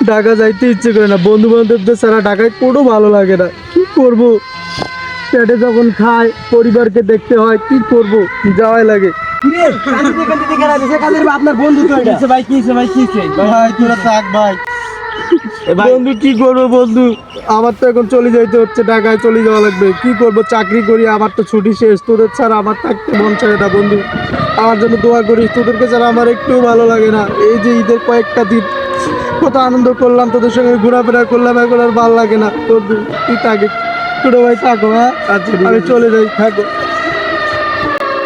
ঢাকা যাইতে ইচ্ছে করে না, বন্ধু বান্ধবদের ছাড়া ঢাকায় কোনো ভালো লাগে না। কি করব, পেটে যখন খায় পরিবারকে দেখতে হয়, কি করব, যাওয়াই লাগে। আপনার বন্ধু তো এটা ভাই, কি ভাই, কি ভাই, তোরা থাক ভাই। বন্ধু কি করবো বন্ধু, আমার তো এখন চলে যাইতে হচ্ছে, ঢাকায় চলে যাওয়া লাগবে। কি করব, চাকরি করি, আমার তো ছুটি শেষ। তোদের ছাড়া আমার থাকতে মন চায় না বন্ধু, আমার জন্য দোয়া করিস। তোদেরকে ছাড়া আমার একটু ভালো লাগে না। এই যে ঈদের কয়েকটা দিন কত আনন্দ করলাম, তোদের সঙ্গে ঘোরাফেরা করলাম, এখন আর ভালো লাগে না। বন্ধু তুই থাকে, ছোট ভাই থাকো। হ্যাঁ আচ্ছা, আমি চলে যাই, থাকো।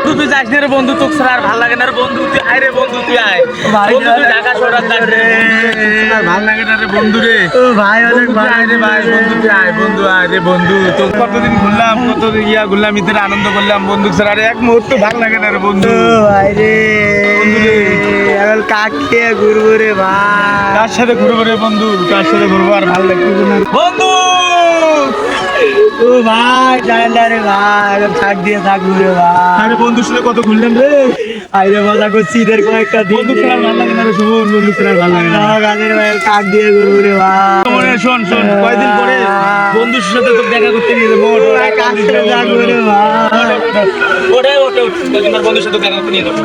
তুই যাস না রে বন্ধু, তোকে ছাড়া আর ভালো লাগে না রে বন্ধু। তুই আয় রে বন্ধু, তুই আয় বন্ধু, তুই ঢাকা শহর আর রে, ভালো লাগে না রে বন্ধু রে। ও ভাই, অনেক ভালো আয় রে ভাই, বন্ধু তুই আয়, বন্ধু আয় রে বন্ধু। তো কতদিন ঘুরলাম, কতদিন ঘুরলাম, ঈদের আনন্দ করলাম, বন্ধু ছাড়া আর এক মুহূর্ত ভালো লাগে না রে বন্ধু। ভাই রে, বন্ধু রে, এখন কাকে ঘুরবো রে ভাই? কার সাথে ঘুরবো রে বন্ধু, কার সাথে ঘুরবো আর ভালো লাগবে না বন্ধু। ও ভাই জানেন না রে ভাই, এখন থাক দিয়ে থাকবো রে ভাই। আরে বন্ধুর সাথে কত ঘুরলাম রে, আইরে মজা করছি ঈদের কয়েকটা দিন। বন্ধু ছাড়া আর ভালো লাগে না রে শুভ, বন্ধু ছাড়া আর ভালো লাগে না। গানের ভাই কাক দিয়ে ঘুরবো রে ভাই। মনে শোন শোন, কয়দিন পরে বন্ধুর সাথে তোকে দেখা করতে নিয়ে যাবো। কাক দিয়ে থাকবো রে ভাই। ওটাই ওটা কয়দিন পর বন্ধুর সাথে দেখা করতে নিয়ে যাবো।